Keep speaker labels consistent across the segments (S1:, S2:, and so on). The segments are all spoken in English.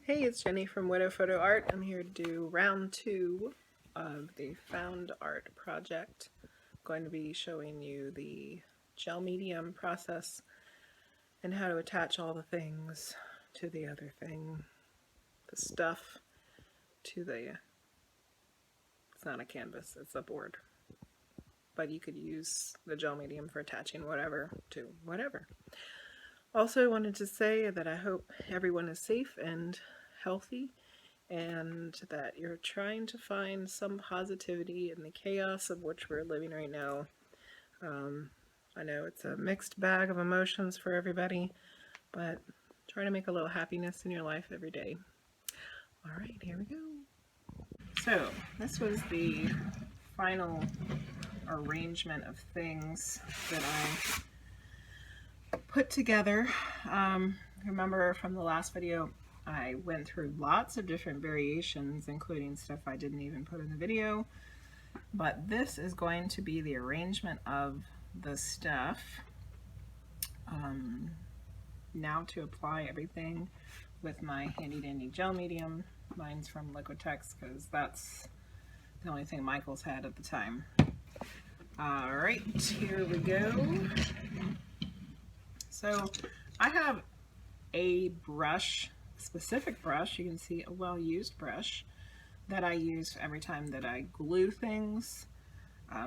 S1: Hey, it's Jenny from Wido Photo Art. I'm here to do round 2 of the found art project. I'm going to be showing you the gel medium process and how to attach all the things to the other thing, the stuff to the, it's not a canvas, it's a board. But you could use the gel medium for attaching whatever to whatever. Also, I wanted to say that I hope everyone is safe and healthy, and that you're trying to find some positivity in the chaos of which we're living right now. I know it's a mixed bag of emotions for everybody, but try to make a little happiness in your life every day. All right, here we go. So this was the final arrangement of things that I put together. Remember from the last video, I went through lots of different variations, including stuff I didn't even put in the video, but this is going to be the arrangement of the stuff. Now to apply everything with my handy dandy gel medium. Mine's from Liquitex because that's the only thing Michael's had at the time. All right, here we go. So I have a brush, specific brush, you can see a well-used brush that I use every time that I glue things.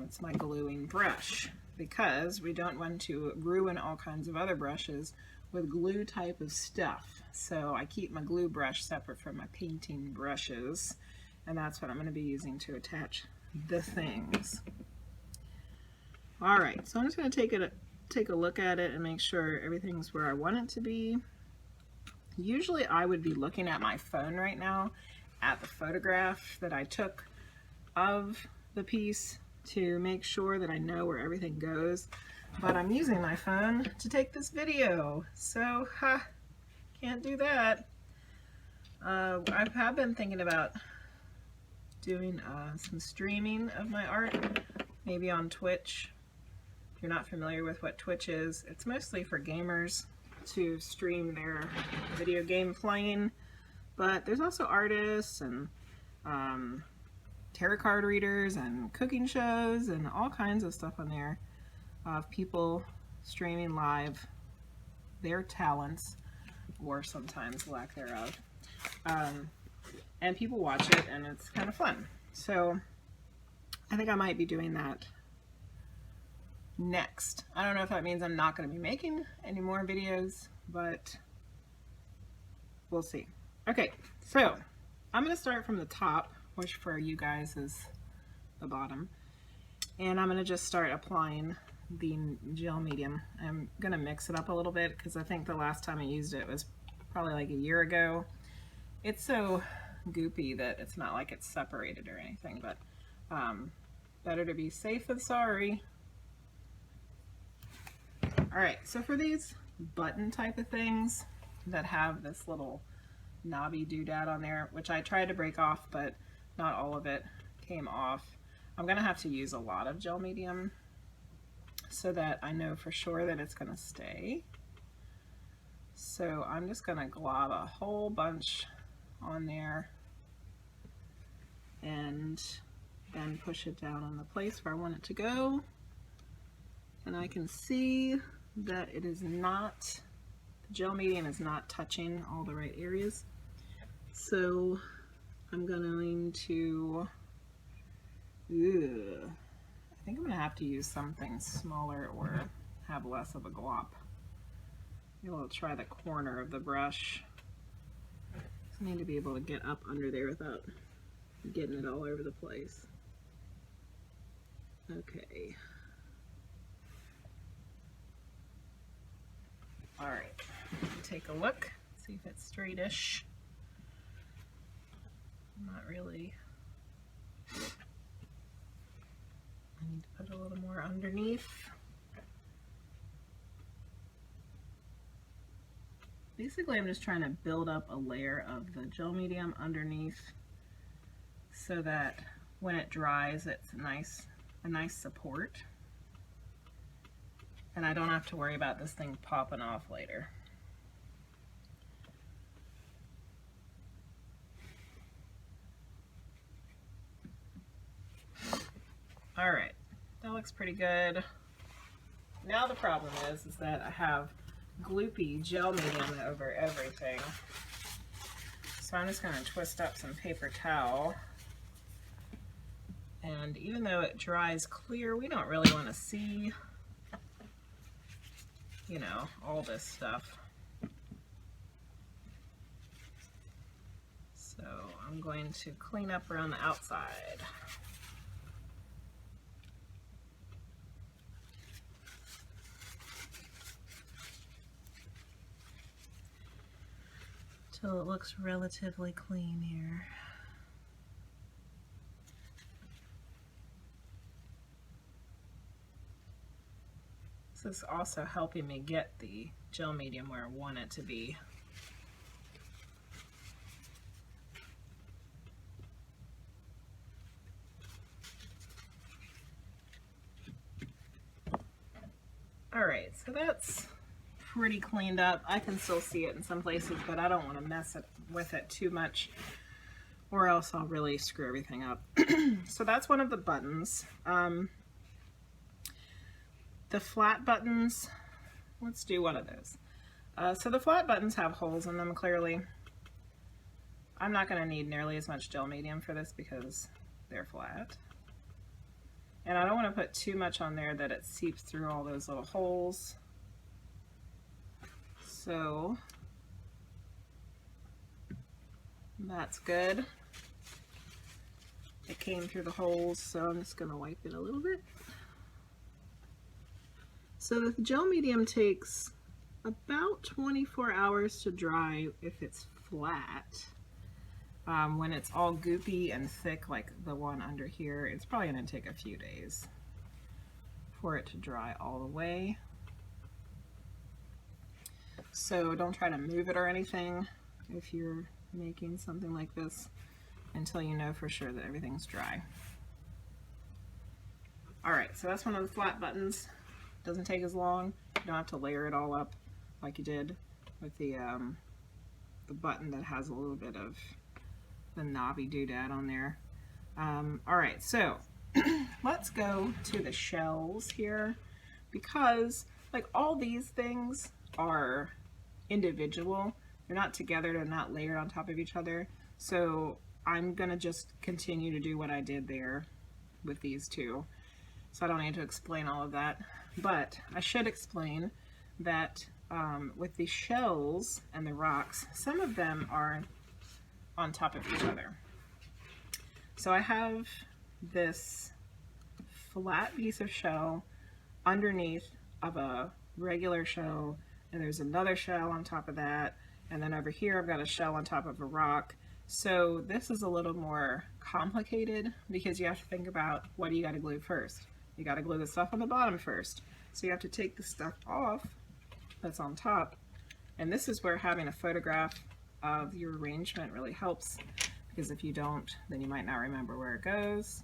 S1: It's my gluing brush because we don't want to ruin all kinds of other brushes with glue type of stuff. So I keep my glue brush separate from my painting brushes, and that's what I'm going to be using to attach the things. All right, so I'm just going to take a look at it and make sure everything's where I want it to be. Usually I would be looking at my phone right now at the photograph that I took of the piece to make sure that I know where everything goes, but I'm using my phone to take this video, so can't do that. I have been thinking about doing some streaming of my art, maybe on Twitch. If you're not familiar with what Twitch is, it's mostly for gamers to stream their video game playing, but there's also artists and tarot card readers and cooking shows and all kinds of stuff on there of people streaming live their talents, or sometimes lack thereof, and people watch it and it's kind of fun. So I think I might be doing that next. I don't know if that means I'm not going to be making any more videos, but we'll see. Okay, so I'm going to start from the top, which for you guys is the bottom, and I'm going to just start applying the gel medium. I'm going to mix it up a little bit because I think the last time I used it was probably like a year ago. It's so goopy that it's not like it's separated or anything, but better to be safe than sorry. Alright, so for these button type of things that have this little knobby doodad on there, which I tried to break off, but not all of it came off, I'm going to have to use a lot of gel medium so that I know for sure that it's going to stay. So I'm just going to glob a whole bunch on there and then push it down on the place where I want it to go. And I can see that it is not, the gel medium is not touching all the right areas. So I'm going to, I think I'm going to have to use something smaller or have less of a glop. Maybe I'll try the corner of the brush. I need to be able to get up under there without getting it all over the place. Okay. All right, take a look, see if it's straightish. Not really. I need to put a little more underneath. Basically, I'm just trying to build up a layer of the gel medium underneath so that when it dries, it's a nice support. And I don't have to worry about this thing popping off later. All right, that looks pretty good. Now the problem is that I have gloopy gel medium over everything. So I'm just going to twist up some paper towel. And even though it dries clear, we don't really want to see, you know, all this stuff. So I'm going to clean up around the outside. Till it looks relatively clean here. This is also helping me get the gel medium where I want it to be. Alright, so that's pretty cleaned up. I can still see it in some places, but I don't want to mess with it too much, or else I'll really screw everything up. So that's one of the buttons. The flat buttons, let's do one of those. So the flat buttons have holes in them, clearly. I'm not going to need nearly as much gel medium for this because they're flat. And I don't want to put too much on there that it seeps through all those little holes. So that's good. It came through the holes, so I'm just going to wipe it a little bit. So the gel medium takes about 24 hours to dry if it's flat. When it's all goopy and thick like the one under here, it's probably going to take a few days for it to dry all the way. So don't try to move it or anything if you're making something like this until you know for sure that everything's dry. Alright, so that's one of the flat buttons. Doesn't take as long. You don't have to layer it all up like you did with the button that has a little bit of the knobby doodad on there. Alright, so let's go to the shells here, because like all these things are individual. They're not together, they're not layered on top of each other. So I'm gonna just continue to do what I did there with these two. So I don't need to explain all of that. But I should explain that with the shells and the rocks, some of them are on top of each other. So I have this flat piece of shell underneath of a regular shell, and there's another shell on top of that, and then over here I've got a shell on top of a rock. So this is a little more complicated because you have to think about, what do you got to glue first? You got to glue the stuff on the bottom first. So you have to take the stuff off that's on top. And this is where having a photograph of your arrangement really helps, because if you don't, then you might not remember where it goes.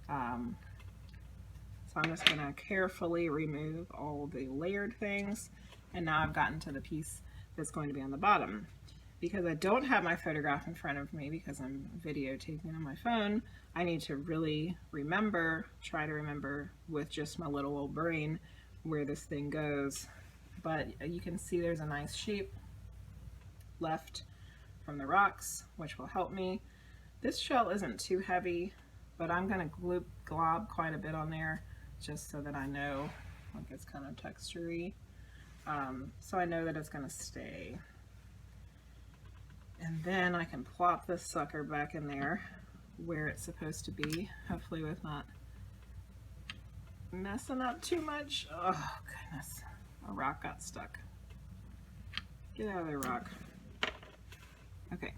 S1: So I'm just going to carefully remove all the layered things. And now I've gotten to the piece that's going to be on the bottom. Because I don't have my photograph in front of me because I'm videotaping on my phone, I need to really try to remember with just my little old brain where this thing goes. But you can see there's a nice shape left from the rocks, which will help me. This shell isn't too heavy, but I'm going to glob quite a bit on there just so that I know, like, it's kind of textury. So I know that it's going to stay. And then I can plop this sucker back in there where it's supposed to be, hopefully with not messing up too much. Oh goodness, a rock got stuck. Get out of there, rock. Okay.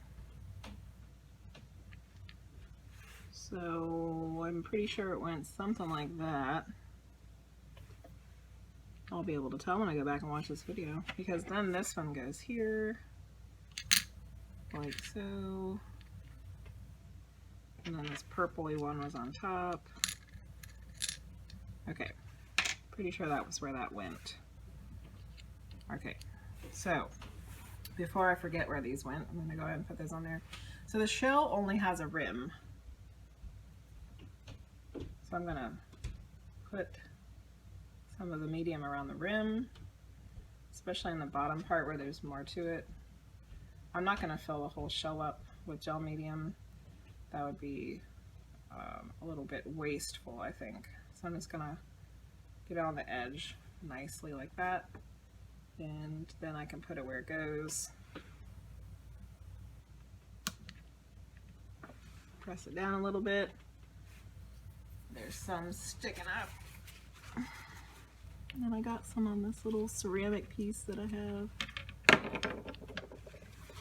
S1: So I'm pretty sure it went something like that. I'll be able to tell when I go back and watch this video, because then this one goes here, like so, and then this purpley one was on top. Okay, pretty sure that was where that went. Okay, so before I forget where these went, I'm going to go ahead and put those on there. So the shell only has a rim. So So I'm gonna put some of the medium around the rim, especially in the bottom part where there's more to it. I'm not gonna fill the whole shell up with gel medium. That would be a little bit wasteful, I think. So I'm just gonna get it on the edge nicely like that, and then I can put it where it goes. Press it down a little bit. There's some sticking up. And then I got some on this little ceramic piece that I have.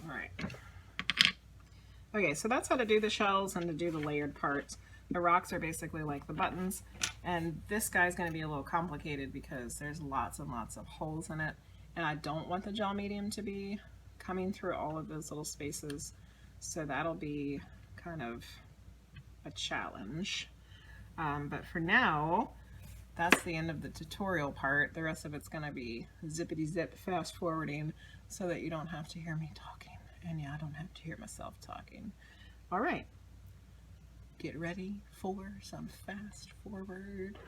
S1: All right. Okay, so that's how to do the shells and to do the layered parts. The rocks are basically like the buttons, and this guy's going to be a little complicated because there's lots and lots of holes in it, and I don't want the gel medium to be coming through all of those little spaces, so that'll be kind of a challenge. But for now, that's the end of the tutorial part. The rest of it's going to be zippity zip fast forwarding so that you don't have to hear me talking. And yeah, I don't have to hear myself talking. All right, get ready for some fast forward.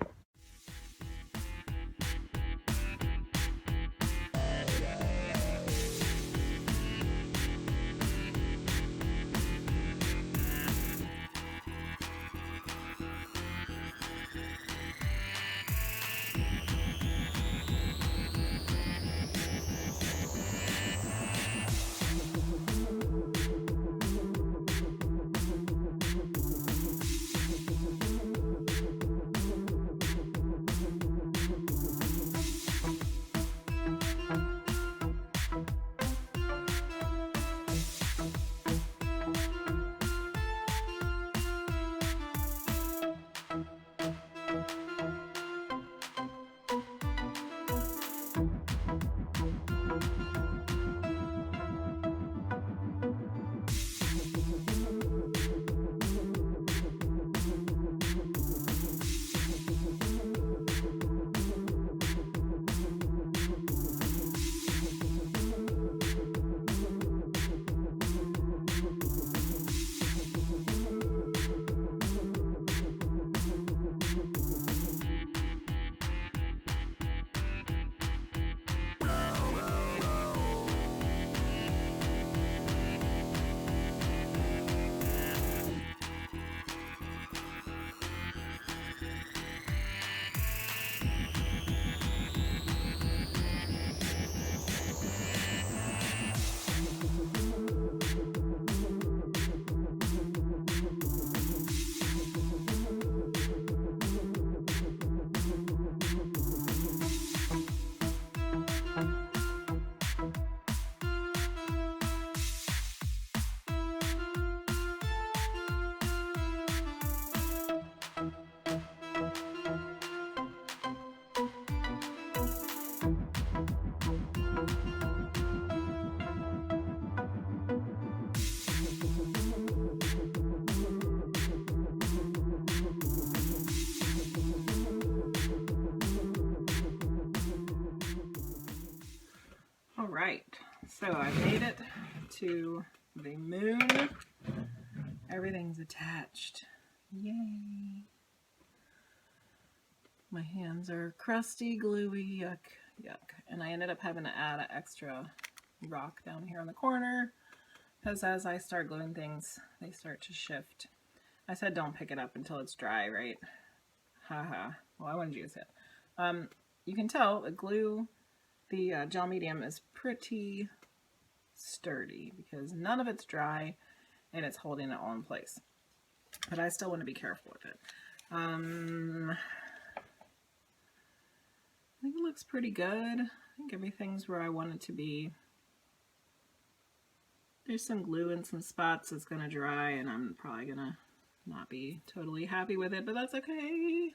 S1: All right, so I made it to the moon. Everything's attached. Yay. My hands are crusty, gluey, yuck, yuck. And I ended up having to add an extra rock down here in the corner because as I start gluing things, they start to shift. I said don't pick it up until it's dry, right? Haha. Well, I wanted you to see it. You can tell the glue, the gel medium is pretty sturdy because none of it's dry and it's holding it all in place. But I still want to be careful with it. I think it looks pretty good. I think everything's where I want it to be. There's some glue in some spots that's going to dry and I'm probably going to not be totally happy with it, but that's okay.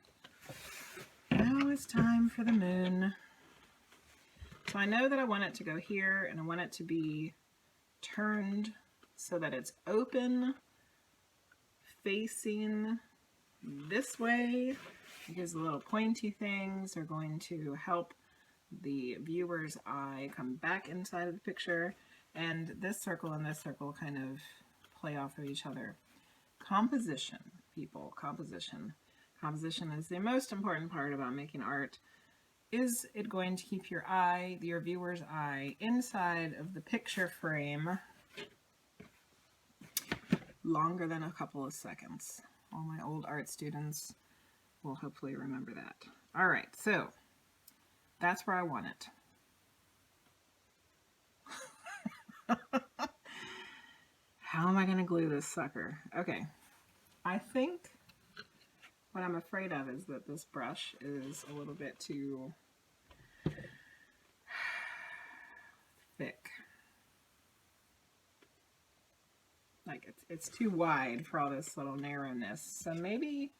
S1: Now it's time for the moon. So I know that I want it to go here and I want it to be turned so that it's open, facing this way, because the little pointy things are going to help the viewer's eye come back inside of the picture, and this circle and this circle kind of play off of each other. Composition, people, composition. Composition is the most important part about making art. Is it going to keep your eye, your viewer's eye, inside of the picture frame longer than a couple of seconds? All my old art students will hopefully remember that. All right, so that's where I want it. How am I going to glue this sucker? Okay, I think what I'm afraid of is that this brush is a little bit too thick. Like it's too wide for all this little narrowness. So maybe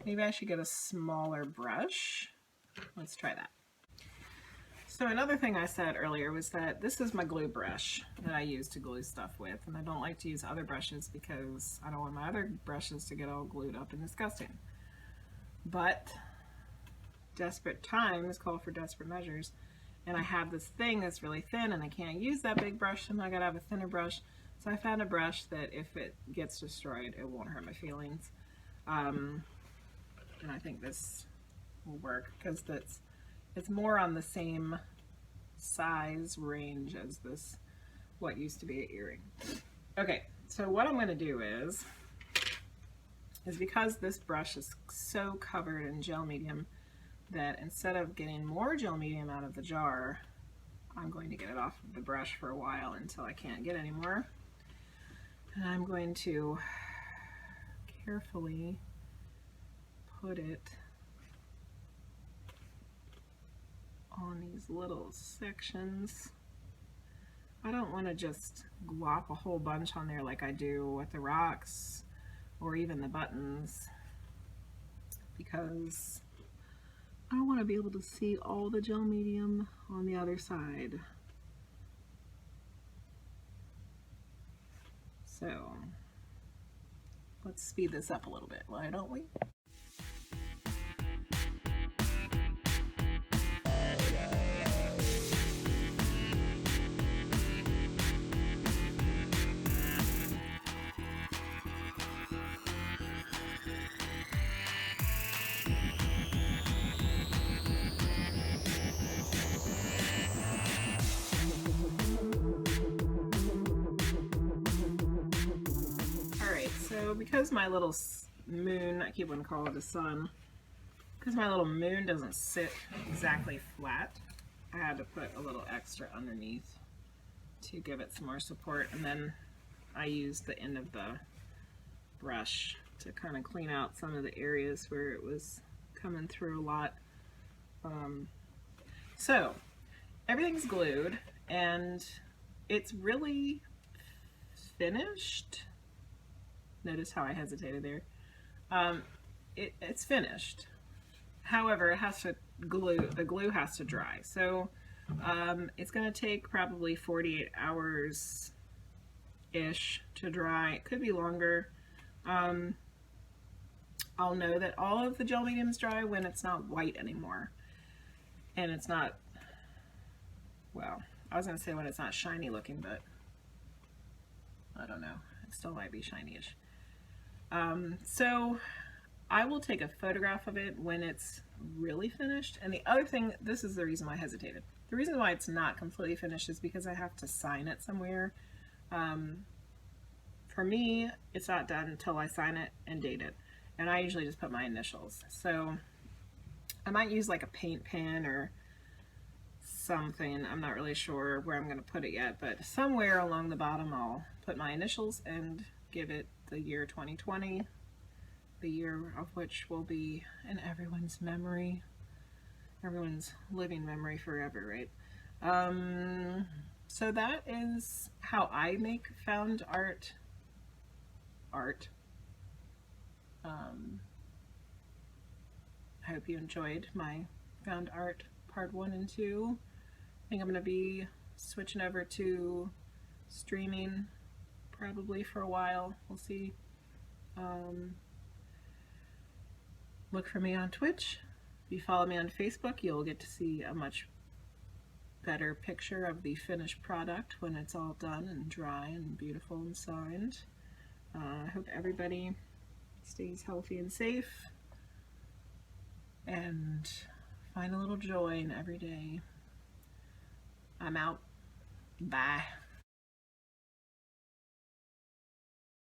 S1: I should get a smaller brush. Let's try that. So another thing I said earlier was that this is my glue brush that I use to glue stuff with, and I don't like to use other brushes because I don't want my other brushes to get all glued up and disgusting. But desperate times call for desperate measures, and I have this thing that's really thin and I can't use that big brush, and I gotta have a thinner brush. So I found a brush that if it gets destroyed, it won't hurt my feelings. And I think this will work because it's more on the same size range as this, what used to be an earring. Okay, so what I'm gonna do is because this brush is so covered in gel medium that instead of getting more gel medium out of the jar, I'm going to get it off of the brush for a while until I can't get any more. And I'm going to carefully put it on these little sections. I don't want to just glop a whole bunch on there like I do with the rocks or even the buttons, because I want to be able to see all the gel medium on the other side. So let's speed this up a little bit, why don't we? So because my little moon, I keep wanting to call it a sun, because my little moon doesn't sit exactly flat, I had to put a little extra underneath to give it some more support, and then I used the end of the brush to kind of clean out some of the areas where it was coming through a lot. So everything's glued and it's really finished. Notice how I hesitated there. It's finished. However, it has to glue, the glue has to dry. So it's going to take probably 48 hours ish to dry. It could be longer. I'll know that all of the gel medium's dry when it's not white anymore. And it's not, well, I was going to say when it's not shiny looking, but I don't know. It still might be shiny-ish. So I will take a photograph of it when it's really finished. And the other thing, this is the reason why I hesitated. The reason why it's not completely finished is because I have to sign it somewhere. For me, it's not done until I sign it and date it. And I usually just put my initials. So I might use like a paint pen or something. I'm not really sure where I'm going to put it yet, but somewhere along the bottom I'll put my initials and give it the year 2020, the year of which will be in everyone's memory, everyone's living memory forever, right? So that is how I make found art. I hope you enjoyed my found art part 1 and 2. I think I'm going to be switching over to streaming probably for a while. We'll see. Look for me on Twitch. If you follow me on Facebook, you'll get to see a much better picture of the finished product when it's all done and dry and beautiful and signed. I hope everybody stays healthy and safe. and find a little joy in every day. I'm out. Bye.